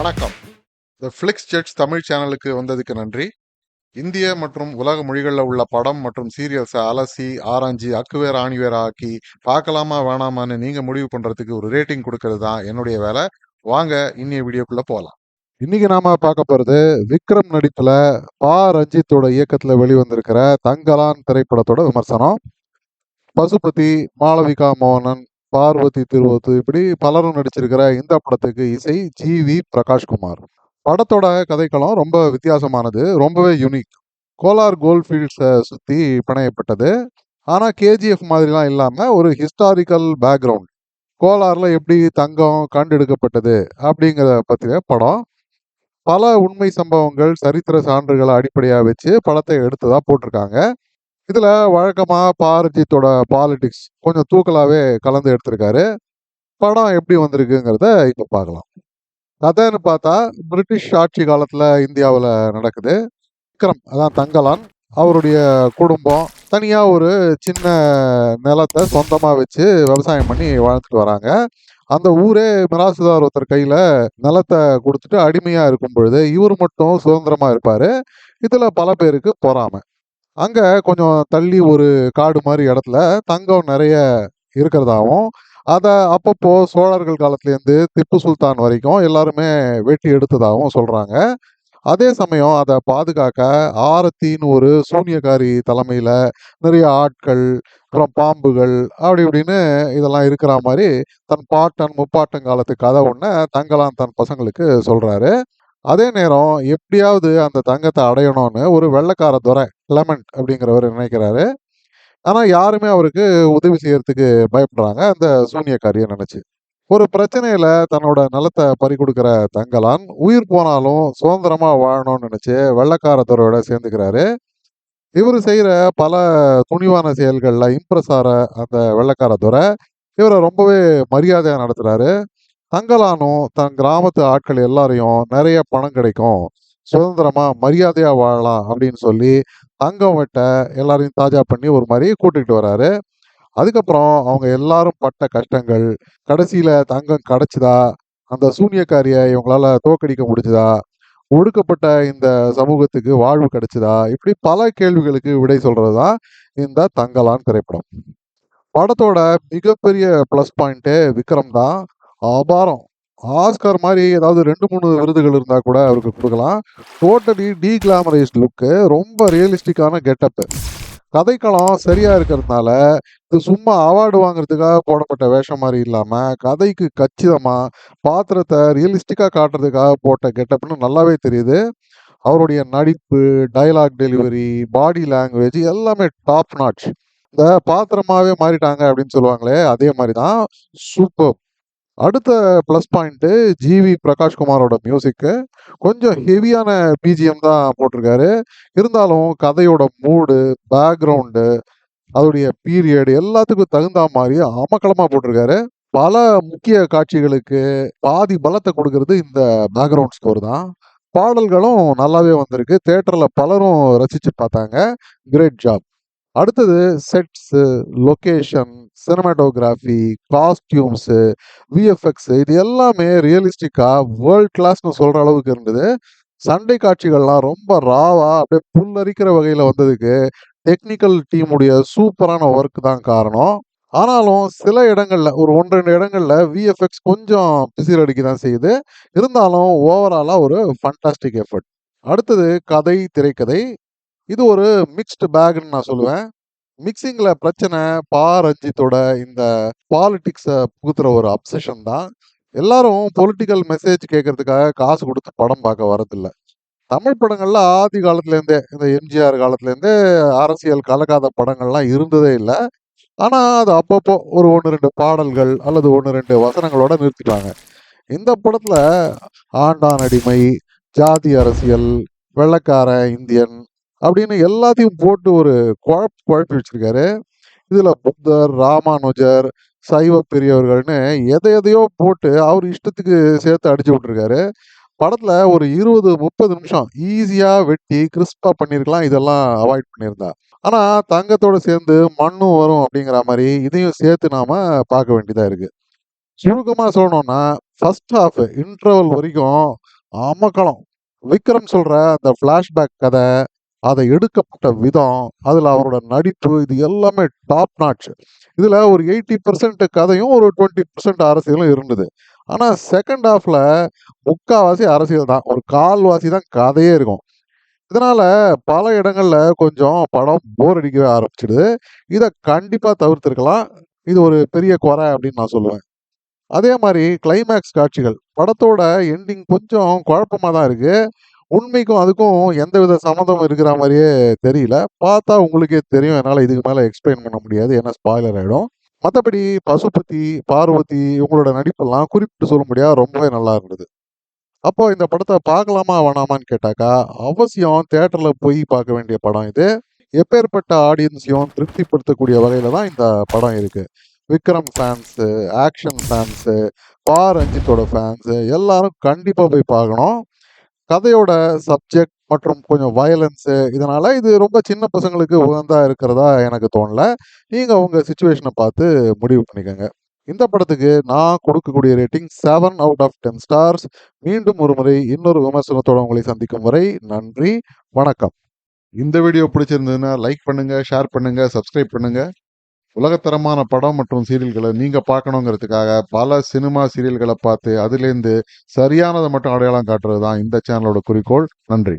வணக்கம். த ஃபிளிக்ஸ் ஜெட்ஸ் தமிழ் சேனலுக்கு வந்ததுக்கு நன்றி. இந்திய மற்றும் உலக மொழிகளில் உள்ள படம் மற்றும் சீரியல்ஸை அலசி ஆராய்ஞ்சி அக்குவேர் ஆணிவேர் ஆக்கி பார்க்கலாமா வேணாமான்னு நீங்க முடிவு பண்றதுக்கு ஒரு ரேட்டிங் கொடுக்கறது தான் என்னுடைய வேலை. வாங்க இன்னைய வீடியோக்குள்ள போகலாம். இன்னைக்கு நாம பார்க்க போறது விக்ரம் நடிப்புல ரஞ்சித்தோட இயக்கத்துல வெளிவந்திருக்கிற தங்கலான் திரைப்படத்தோட விமர்சனம். பசுபதி, மாளவிகா மோகனன், பார்வதி திருவத்து இப்படி பலரும் நடிச்சிருக்கிற இந்த படத்துக்கு இசை ஜி.வி. பிரகாஷ்குமார். படத்தோட கதைக்களம் ரொம்ப வித்தியாசமானது, ரொம்பவே யூனிக். கோலார் கோல்ட்ஃபீல்ட்ஸை சுற்றி பிணையப்பட்டது. ஆனால் கேஜிஎஃப் மாதிரிலாம் இல்லாமல் ஒரு ஹிஸ்டாரிக்கல் பேக்ரவுண்ட். கோலாரில் எப்படி தங்கம் கண்டெடுக்கப்பட்டது அப்படிங்கிறத பற்றிய படம். பல உண்மை சம்பவங்கள், சரித்திர சான்றுகளை அடிப்படையாக வச்சு படத்தை எடுத்ததாக போட்டிருக்காங்க. இதுல வழக்கமா பாரஜித்தோட பாலிடிக்ஸ் கொஞ்சம் தூக்கலாவே கலந்து எடுத்திருக்காரு. படம் எப்படி வந்திருக்குங்கிறத இப்ப பார்க்கலாம். கதைன்னு பார்த்தா பிரிட்டிஷ் ஆட்சி காலத்துல இந்தியாவில் நடக்குது. விக்ரம் அதான் தங்கலான், அவருடைய குடும்பம் தனியா ஒரு சின்ன நிலத்தை சொந்தமா வச்சு விவசாயம் பண்ணி வாழ்ந்துட்டு வராங்க. அந்த ஊரே மிராசுதார் ஒருத்தர் கையில நிலத்தை கொடுத்துட்டு அடிமையா இருக்கும் பொழுது இவர் மட்டும் சுதந்திரமா இருப்பாரு. இதுல பல பேருக்கு பொறாமை. அங்க கொஞ்சம் தள்ளி ஒரு காடு மாதிரி இடத்துல தங்கம் நிறைய இருக்கிறதாவும், அதை அப்பப்போ சோழர்கள் காலத்துலேருந்து திப்பு சுல்தான் வரைக்கும் எல்லாருமே வெட்டி எடுத்ததாகவும் சொல்றாங்க. அதே சமயம் அதை பாதுகாக்க ஆரத்தின்னு ஒரு சூனியக்காரி தலைமையில நிறைய ஆட்கள், அப்புறம் பாம்புகள் அப்படி இப்படின்னு இதெல்லாம் இருக்கிற மாதிரி தன் பாட்டன் முப்பாட்டன் காலத்து கதை ஒன்று தங்கலான் தன் பசங்களுக்கு சொல்றாரு. அதே நேரம் எப்படியாவது அந்த தங்கத்தை அடையணும்னு ஒரு வெள்ளைக்கார துரை கிளமெண்ட் அப்படிங்கிறவர் நினைக்கிறாரு. ஆனா யாருமே அவருக்கு உதவி செய்யறதுக்கு பயப்படுறாங்க, அந்த சூனியக்காரியை நினைச்சு. ஒரு பிரச்சனையில தன்னோட நிலத்தை பறி கொடுக்கிற தங்கலான் உயிர் போனாலும் சுதந்திரமா வாழணும்னு நினைச்சு வெள்ளைக்கார துறையோட சேர்ந்துக்கிறாரு. இவர் செய்யற பல துணிவான செயல்கள்ல இம்ப்ரெஸ் ஆற அந்த வெள்ளைக்கார துறை இவரை ரொம்பவே மரியாதையா நடத்துறாரு. தங்கலானும் தன் கிராமத்து ஆட்கள் எல்லாரையும் நிறைய பணம் கிடைக்கும், சுதந்திரமா மரியாதையா வாழலாம் அப்படின்னு சொல்லி தங்கம் வெட்ட எல்லாரையும் தாஜா பண்ணி ஒரு மாதிரி கூட்டிகிட்டு வராரு. அதுக்கப்புறம் அவங்க எல்லாரும் பட்ட கஷ்டங்கள், கடைசியில தங்கம் கிடைச்சுதா, அந்த சூனியக்காரியை இவங்களால தோக்கடிக்க முடிச்சுதா, ஒடுக்கப்பட்ட இந்த சமூகத்துக்கு வாழ்வு கிடைச்சுதா, இப்படி பல கேள்விகளுக்கு விடை சொல்றதுதான் இந்த தங்கலான் திரைப்படம். படத்தோட மிகப்பெரிய ப்ளஸ் பாயிண்ட்டு விக்ரம் தான். அபாரம். ஆஸ்கார் மாதிரி ஏதாவது 2, 3 விருதுகள் இருந்தா கூட அவருக்கு கொடுக்கலாம். டோட்டலி டீகிளாமரைஸ்ட் லுக்கு, ரொம்ப ரியலிஸ்டிக்கான கெட்டப்பு. கதைக்களம் சரியா இருக்கிறதுனால இது சும்மா அவார்டு வாங்குறதுக்காக போடப்பட்ட வேஷம் மாதிரி இல்லாம கதைக்கு கச்சிதமா பாத்திரத்தை ரியலிஸ்டிக்கா காட்டுறதுக்காக போட்ட கெட்டப்னு நல்லாவே தெரியுது. அவருடைய நடிப்பு, டைலாக் டெலிவரி, பாடி லாங்குவேஜ் எல்லாமே டாப் நாட்ச். இந்த பாத்திரமாவே மாறிட்டாங்க அப்படின்னு சொல்லுவாங்களே, அதே மாதிரி தான். சூப்பர். அடுத்த ப்ளஸ் பாயிண்ட்டு ஜி.வி. பிரகாஷ்குமாரோட மியூசிக்கு. கொஞ்சம் ஹெவியான பிஜிஎம் தான் போட்டிருக்காரு. இருந்தாலும் கதையோட மூடு, பேக்ரவுண்டு, அதோடைய பீரியட் எல்லாத்துக்கும் தகுந்த மாதிரி அமக்கலமாக போட்டிருக்காரு. பல முக்கிய காட்சிகளுக்கு பாதி பலத்தை கொடுக்கறது இந்த பேக்ரவுண்ட் ஸ்கோர் தான். பாடல்களும் நல்லாவே வந்திருக்கு. தியேட்டரில் பலரும் ரசித்து பார்த்தாங்க. Great job. அடுத்தது sets, location, cinematography, costumes, VFX இது எல்லாமே ரியலிஸ்டிக்கா வேர்ல்ட் கிளாஸ்னு சொல்ற அளவுக்கு இருந்தது. சண்டை காட்சிகள்லாம் ரொம்ப ராவா அப்படியே புல்லரிக்கிற வகையில் வந்ததுக்கு டெக்னிக்கல் டீமுடைய சூப்பரான ஒர்க் தான் காரணம். ஆனாலும் சில இடங்கள்ல ஒரு 1, 2 இடங்கள்ல விஎஃப்எக்ஸ் கொஞ்சம் பிசிறடிக்க தான் செய்யுது. இருந்தாலும் ஓவராலாக ஒரு ஃபண்டாஸ்டிக் எஃபர்ட். அடுத்தது கதை, திரைக்கதை. இது ஒரு மிக்ஸ்டு பேக்னு நான் சொல்லுவேன். மிக்சிங்ல பிரச்சனை. ரஞ்சித்தோட இந்த பாலிடிக்ஸை புகுத்துற ஒரு அப்சஷன் தான். எல்லாரும் பொலிட்டிக்கல் மெசேஜ் கேட்கறதுக்காக காசு கொடுத்து படம் பார்க்க வரதில்லை. தமிழ் படங்கள்ல ஆதி காலத்துலேருந்தே, இந்த எம்ஜிஆர் காலத்துலேருந்தே அரசியல் கலக்காத படங்கள்லாம் இருந்ததே இல்லை. ஆனால் அது அப்பப்போ ஒரு 1, 2 பாடல்கள் அல்லது 1, 2 வசனங்களோட நிறுத்திட்டாங்க. இந்த படத்துல ஆண்டான் அடிமை, ஜாதி அரசியல், வெள்ளைக்கார இந்தியன் அப்படின்னு எல்லாத்தையும் போட்டு ஒரு குழப்பி வச்சிருக்காரு. இதுல புத்தர், ராமானுஜர், சைவ பெரியவர்கள்னு எதையோ போட்டு அவர் இஷ்டத்துக்கு சேர்த்து அடிச்சு விட்டுருக்காரு. படத்துல ஒரு 20-30 நிமிஷம் ஈஸியா வெட்டி கிறிஸ்பா பண்ணிருக்கலாம், இதெல்லாம் அவாய்ட் பண்ணியிருந்தா. ஆனா தங்கத்தோட சேர்ந்து மண்ணும் வரும் அப்படிங்கிற மாதிரி இதையும் சேர்த்து நாம பார்க்க வேண்டியதா இருக்கு. சுருக்கமா சொல்லணும்னா ஃபர்ஸ்ட் ஹாஃப் இன்டர்வல் வரைக்கும் அமர்க்களம். விக்ரம் சொல்ற அந்த ஃபிளாஷ்பேக் கதை, அதை எடுக்கப்பட்ட விதம், அதுல அவரோட நடிப்பு, இது எல்லாமே டாப் நாட்ச். இதுல ஒரு 80% கதையும், ஒரு 20% அரசியலும் இருந்தது. ஆனா செகண்ட் ஹாஃப்ல முக்காவாசி அரசியல் தான். ஒரு கால்வாசி தான் கதையே இருக்கும். இதனால பல இடங்கள்ல கொஞ்சம் படம் போர் அடிக்கவே ஆரம்பிச்சுடுது. இத கண்டிப்பா தவிர்த்திருக்கலாம். இது ஒரு பெரிய குறை அப்படின்னு நான் சொல்லுவேன். அதே மாரி கிளைமாக்ஸ் காட்சிகள். படத்தோட எண்டிங் கொஞ்சம் குழப்பமா தான் இருக்கு. உண்மைக்கும் அதுக்கும் எந்தவித சம்மந்தமும் இருக்கிற மாரியே தெரியல. பார்த்தா உங்களுக்கே தெரியும். என்னால இதுக்கு மேல எக்ஸ்ப்ளைன் பண்ண முடியாது. ஏன்னா ஸ்பாய்லர் ஆயிடும். மத்தபடி பசுபதி, பார்வதி இவங்களோட நடிப்பெல்லாம் குறிப்பிட்டு சொல்லும்படியா ரொம்பவே நல்லா இருந்தது. அப்போ இந்த படத்த பார்க்கலாமா, வேணாமான்னு கேட்டாக்கா, அவசியம் தியேட்டர்ல போய் பார்க்க வேண்டிய படம் இது. எப்பேர்ப்பட்ட ஆடியன்ஸையும் திருப்திப்படுத்தக்கூடிய வகையில தான் இந்த படம் இருக்கு. விக்ரம் ஃபேன்ஸு, ஆக்ஷன் ஃபேன்ஸு, ரஞ்சித்தோட ஃபேன்ஸு எல்லாரும் கண்டிப்பா போய் பார்க்கணும். கதையோட சப்ஜெக்ட் மற்றும் கொஞ்சம் வயலன்ஸு இதனால இது ரொம்ப சின்ன பசங்களுக்கு உகந்தா இருக்கிறதா எனக்கு தோணல. நீங்க உங்க சிச்சுவேஷன பார்த்து முடிவு பண்ணிக்கங்க. இந்த படத்துக்கு நான் கொடுக்கக்கூடிய ரேட்டிங் 7 அவுட் ஆஃப் 10 ஸ்டார்ஸ். மீண்டும் ஒரு முறை இன்னொரு விமர்சனத்தோட உங்களை சந்திக்கும் வரை நன்றி, வணக்கம். இந்த வீடியோ பிடிச்சிருந்ததுன்னா லைக் பண்ணுங்க, ஷேர் பண்ணுங்க, சப்ஸ்கிரைப் பண்ணுங்க. உலகத்தரமான படம் மற்றும் சீரியல்களை நீங்க பார்க்கணுங்கிறதுக்காக பல சினிமா சீரியல்களை பார்த்து அதுலேருந்து சரியானதை மட்டும் அடையாளம் காட்டுறது தான் இந்த சேனலோட குறிக்கோள். நன்றி.